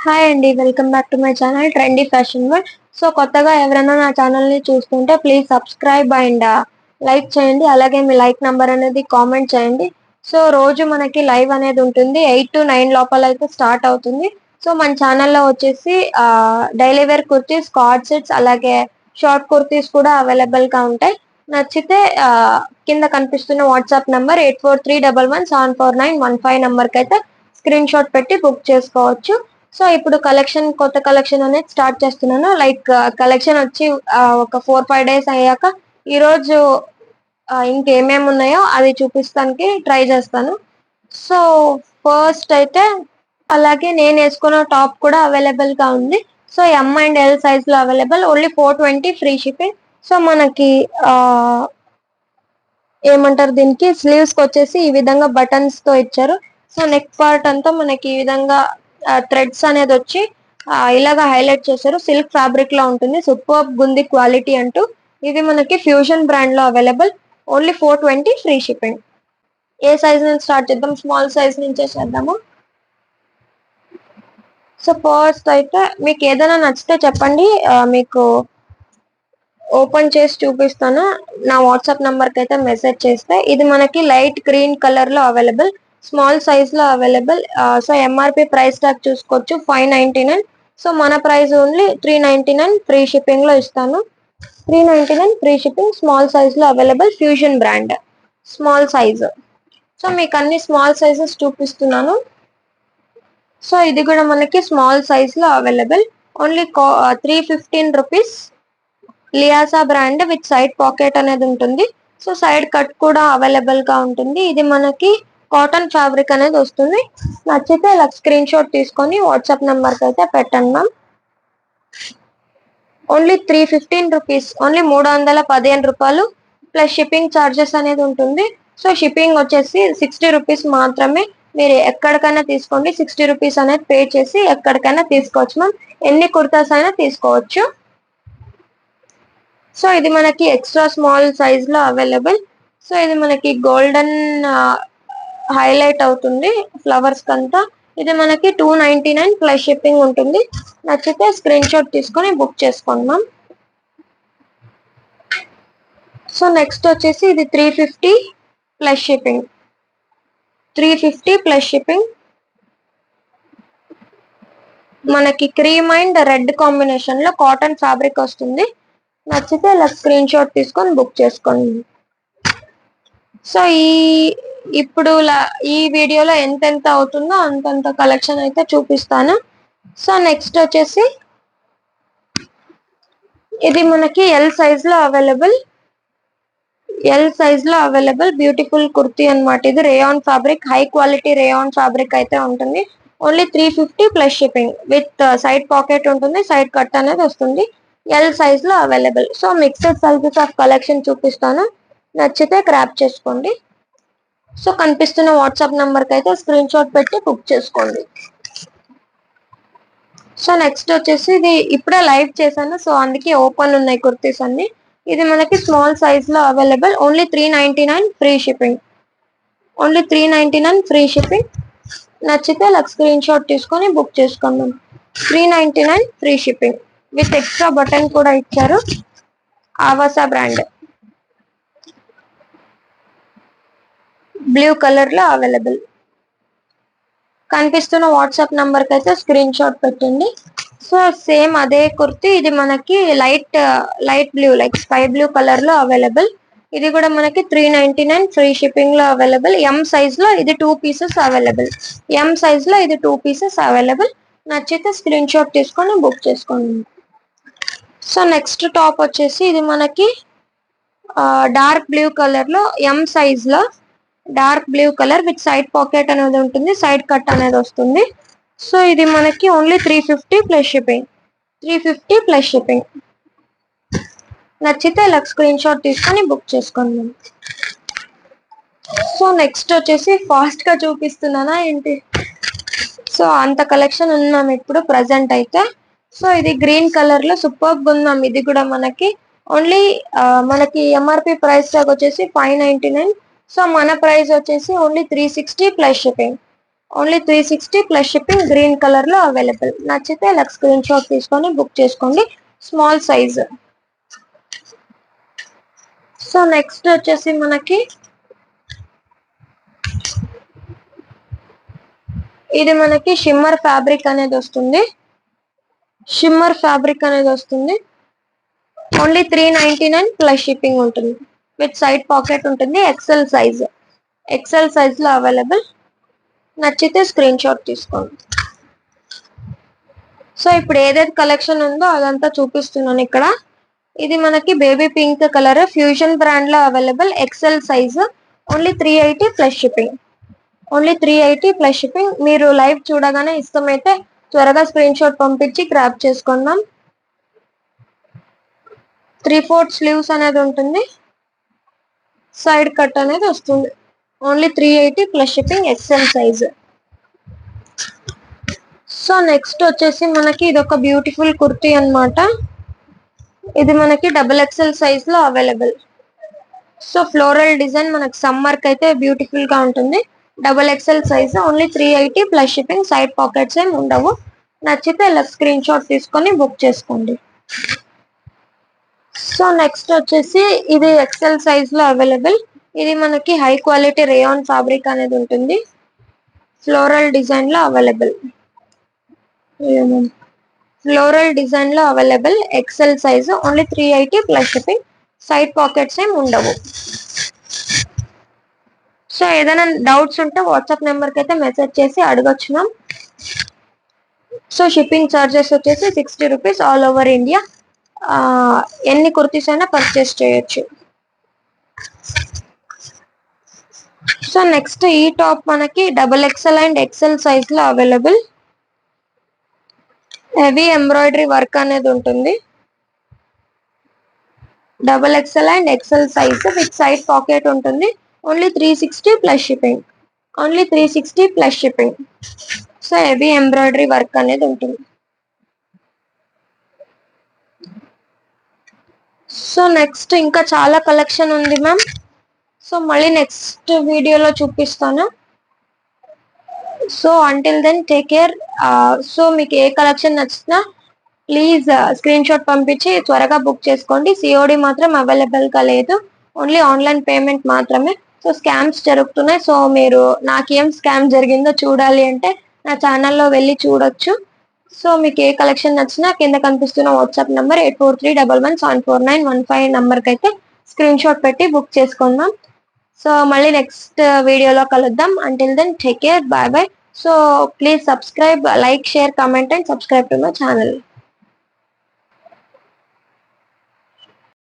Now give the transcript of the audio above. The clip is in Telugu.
హాయ్ అండి, welcome back to my channel trendy fashion world. So కొత్తగా ఎవరైనా నా ఛానల్ ని చూస్తుంటే ప్లీజ్ సబ్స్క్రైబ్ అండ్ లైక్ చేయండి. అలాగే మీ లైక్ నంబర్ అనేది కామెంట్ చేయండి. సో రోజు మనకి లైవ్ అనేది ఉంటుంది, 8 to 9 లోపల అయితే స్టార్ట్ అవుతుంది. సో మన ఛానల్లో వచ్చేసి daily wear kurtis, coord sets, అలాగే షార్ట్ కుర్తీస్ కూడా అవైలబుల్ గా ఉంటాయి. నచ్చితే కింద కనిపిస్తున్న వాట్సాప్ నంబర్ 8431174915 నంబర్ కి అయితే స్క్రీన్ షాట్ పెట్టి బుక్ చేసుకోవచ్చు. సో ఇప్పుడు కొత్త కలెక్షన్ అనేది స్టార్ట్ చేస్తున్నాను. లైక్ కలెక్షన్ వచ్చి ఒక 4-5 డేస్ అయ్యాక ఈ రోజు ఇంకేమేమి ఉన్నాయో అది చూపిస్తానికి ట్రై చేస్తాను. సో ఫస్ట్ అయితే అలాగే నేను వేసుకున్న టాప్ కూడా అవైలబుల్ గా ఉంది. So M and L size లో available, only 420 free shipping. So మనకి ఏమంటారు, దీనికి స్లీవ్స్ కి వచ్చేసి ఈ విధంగా బటన్స్ తో ఇచ్చారు. సో నెక్ పార్ట్ అంతా మనకి ఈ విధంగా థ్రెడ్స్ అనేది వచ్చి ఇలాగా హైలైట్ చేశారు. సిల్క్ ఫ్యాబ్రిక్ లో ఉంటుంది, సూపర్ గుంది క్వాలిటీ అంటూ. ఇది మనకి ఫ్యూజన్ బ్రాండ్ లో అవైలబుల్, ఓన్లీ 420 ఫ్రీ షిప్పింగ్. ఏ సైజ్ నుంచి స్టార్ట్ చేద్దాం? స్మాల్ సైజ్ నుంచే చేద్దాము. సో ఫస్ట్ అయితే మీకు ఏదైనా నచ్చితే చెప్పండి, మీకు ఓపెన్ చేసి చూపిస్తాను. నా వాట్సాప్ నంబర్ కి అయితే మెసేజ్ చేస్తే. ఇది మనకి లైట్ గ్రీన్ కలర్ లో అవైలబుల్, స్మాల్ సైజ్ లో available. So MRP price tag చూసుకోవచ్చు, 599. సో మన ప్రైస్ ఓన్లీ 399 ఫ్రీ షిప్పింగ్ లో ఇస్తాను. 399 ఫ్రీ షిప్పింగ్, స్మాల్ సైజ్ లో available, fusion brand small size. So మీకు అన్ని స్మాల్ సైజెస్ చూపిస్తున్నాను. సో ఇది కూడా మనకి స్మాల్ సైజ్ లో అవైలబుల్, ఓన్లీ 315 రూపీస్. లియాసా బ్రాండ్ విత్ సైడ్ పాకెట్ అనేది ఉంటుంది. సో సైడ్ కట్ కూడా అవైలబుల్ గా ఉంటుంది. ఇది మనకి కాటన్ ఫ్యాబ్రిక్ అనేది వస్తుంది. నచ్చితే ఇలా స్క్రీన్ షాట్ తీసుకొని వాట్సాప్ నెంబర్ కి అయితే పెట్టండి మ్యామ్. ఓన్లీ 315 రూపీస్, ఓన్లీ 315 రూపాయలు ప్లస్ షిప్పింగ్ ఛార్జెస్ అనేది ఉంటుంది. సో షిప్పింగ్ వచ్చేసి 60 రూపీస్ మాత్రమే. మీరు ఎక్కడికైనా తీసుకోండి, 60 రూపీస్ అనేది పే చేసి ఎక్కడికైనా తీసుకోవచ్చు మ్యామ్. ఎన్ని కుర్తాస్ అయినా తీసుకోవచ్చు. సో ఇది మనకి ఎక్స్ట్రా స్మాల్ సైజ్ లో అవైలబుల్. సో ఇది మనకి గోల్డెన్ హైలైట్ అవుతుంది ఫ్లవర్స్ కంతా. ఇది మనకి 299 ప్లస్ షిప్పింగ్ ఉంటుంది. నచ్చితే స్క్రీన్ షాట్ తీసుకొని బుక్ చేసుకుందాం. సో నెక్స్ట్ వచ్చేసి ఇది 350 ప్లస్ షిప్పింగ్, 350 ప్లస్ షిప్పింగ్. మనకి క్రీమ్ అండ్ రెడ్ కాంబినేషన్ లో కాటన్ ఫ్యాబ్రిక్ వస్తుంది. నచ్చితే ఇలా స్క్రీన్ షాట్ తీసుకొని బుక్ చేసుకోండి. సో ఇప్పుడు ఈ వీడియోలో ఎంతెంత అవుతుందో అంతంత కలెక్షన్ అయితే చూపిస్తాను. సో నెక్స్ట్ వచ్చేసి ఇది మనకి ఎల్ సైజ్ లో అవైలబుల్, బ్యూటిఫుల్ కుర్తీ అన్నమాట. ఇది rayon fabric, high quality rayon fabric అయితే ఉంటుంది. Only 350 plus shipping with side pocket ఉంటుంది, సైడ్ కట్ అనేది వస్తుంది. ఎల్ సైజ్ లో available. So mixed sizes of collection చూపిస్తాను, నచ్చితే క్రాప్ చేసుకోండి. సో కనిపిస్తున్న వాట్సాప్ నంబర్ కి అయితే స్క్రీన్ షాట్ పెట్టి బుక్ చేసుకోండి. సో నెక్స్ట్ వచ్చేసి ఇది ఇప్పుడే లైవ్ చేశాను, సో అందుకే ఓపెన్ ఉన్నాయి కుర్తీస్ అన్ని. ఇది మనకి స్మాల్ సైజ్ లో available, only 399 free shipping, only 399 free shipping. నచ్చితే ఇలా స్క్రీన్ షాట్ తీసుకొని బుక్ చేసుకుందాం. 399 free shipping with extra button కూడా ఇచ్చారు. ఆవాసా బ్రాండ్, బ్లూ కలర్ లో అవైలబుల్. కనిపిస్తున్న వాట్సాప్ నంబర్ కి అయితే స్క్రీన్ షాట్ పెట్టండి. సో సేమ్ అదే కుర్తీ, ఇది మనకి light blue, like sky blue colour లో అవైలబుల్. ఇది కూడా మనకి 399 ఫ్రీ షిప్పింగ్ లో అవైలబుల్. ఎం సైజ్ లో ఇది 2 పీసెస్ అవైలబుల్, నచ్చితే స్క్రీన్ షాట్ తీసుకొని బుక్ చేసుకోండి. సో నెక్స్ట్ టాప్ వచ్చేసి ఇది మనకి డార్క్ బ్లూ కలర్ లో, ఎం సైజ్ లో dark blue colour with side pocket అనేది ఉంటుంది, సైడ్ కట్ అనేది వస్తుంది. సో ఇది మనకి only 350 plus shipping, 350 plus shipping. నచ్చితే ఇలా స్క్రీన్ షాట్ తీసుకొని బుక్ చేసుకోండి. సో నెక్స్ట్ వచ్చేసి ఫాస్ట్ గా చూపిస్తున్నానా ఏంటి? సో అంత కలెక్షన్ ఉన్నాం ఇప్పుడు ప్రజెంట్ అయితే. సో ఇది గ్రీన్ కలర్ లో సూపర్ ఉందాం. ఇది కూడా మనకి ఓన్లీ మనకి ఎంఆర్పి ప్రైస్ టాగ్ వచ్చేసి 599. సో మన ప్రైస్ వచ్చేసి only 360 plus shipping, only 360 plus shipping, green colour లో అవైలబుల్. నచ్చితే ఇలా స్క్రీన్ షాట్ తీసుకొని బుక్ చేసుకోండి, స్మాల్ సైజ్. సో నెక్స్ట్ వచ్చేసి మనకి ఇది మనకి షిమ్మర్ ఫ్యాబ్రిక్ అనేది వస్తుంది. షిమ్మర్ ఫ్యాబ్రిక్ అనేది వస్తుంది. ఓన్లీ 399 ప్లస్ షిప్పింగ్ ఉంటుంది. విత్ సైడ్ పాకెట్ ఉంటుంది. ఎక్సెల్ సైజ్ లో అవైలబుల్. నచ్చితే స్క్రీన్ షాట్ తీసుకోండి. సో ఇప్పుడు ఏదైతే కలెక్షన్ ఉందో అదంతా చూపిస్తున్నాను ఇక్కడ. ఇది మనకి baby pink colour, fusion brand లో available, XL size. Only 380 plus shipping. Only 380 plus shipping. మీరు లైవ్ చూడగానే ఇష్టమైతే త్వరగా స్క్రీన్ షాట్ పంపించి గ్రాప్ చేసుకుందాం. 3/4 స్లీవ్స్ అనేది ఉంటుంది. సైడ్ కట్ అనేది వస్తుంది. Only 380 plus shipping, XL size. So next వచ్చేసి మనకి ఇది ఒక బ్యూటిఫుల్ కుర్తీ అన్నమాట. ఇది మనకి XXL సైజ్ లో అవైలబుల్. సో ఫ్లోరల్ డిజైన్ మనకి సమ్మర్ కి అయితే బ్యూటిఫుల్ గా ఉంటుంది. XXL size. Only 380 plus shipping. Side pockets ఏమి ఉండవు. నచ్చితే ఇలా స్క్రీన్ షాట్ తీసుకొని బుక్ చేసుకోండి. సో నెక్స్ట్ వచ్చేసి ఇది ఎక్సెల్ సైజ్ లో అవైలబుల్. ఇది మనకి హై క్వాలిటీ రేయాన్ ఫ్యాబ్రిక్ అనేది ఉంటుంది. ఫ్లోరల్ డిజైన్ లో available. XL size. Only 380 plus shipping. Side pockets ఏమి ఉండవు. సో ఏదైనా డౌట్స్ ఉంటే వాట్సాప్ నెంబర్ కి అయితే మెసేజ్ చేసి అడగొచ్చు మ్యామ్. సో షిప్పింగ్ చార్జెస్ వచ్చేసి 60 రూపీస్ ఆల్ ఓవర్ ఇండియా. ఎన్ని కుర్తీస్ అయినా పర్చేస్ చేయొచ్చు. సో నెక్స్ట్ ఈ టాప్ మనకి XXL అండ్ ఎక్సెల్ సైజ్ లో అవైలబుల్. హెవీ ఎంబ్రాయిడరీ వర్క్ అనేది ఉంటుంది. XXL and XL size with side pocket ఉంటుంది. Only 360 plus shipping. Only 360 plus shipping. So heavy embroidery work అనేది ఉంటుంది. సో నెక్స్ట్ ఇంకా చాలా కలెక్షన్ ఉంది మ్యామ్. సో మళ్ళీ నెక్స్ట్ వీడియోలో చూపిస్తాను. So until then take care. So మీకు ఏ కలెక్షన్ నచ్చినా ప్లీజ్ స్క్రీన్ షాట్ పంపించి త్వరగా బుక్ చేసుకోండి. సిఓడి మాత్రం అవైలబుల్ గా లేదు. ఓన్లీ ఆన్లైన్ పేమెంట్ మాత్రమే. సో స్కామ్స్ జరుగుతున్నాయి. సో మీరు నాకేం స్కామ్ జరిగిందో చూడాలి అంటే నా ఛానల్లో వెళ్ళి చూడొచ్చు. సో మీకు ఏ కలెక్షన్ నచ్చినా కింద కనిపిస్తున్న వాట్సాప్ నెంబర్ 8431474915 నంబర్కి అయితే స్క్రీన్ షాట్ పెట్టి బుక్ చేసుకుందాం. సో మళ్ళీ నెక్స్ట్ వీడియోలో కలుద్దాం. Until then take care. Bye bye. So please subscribe, like, share, comment and subscribe to my channel.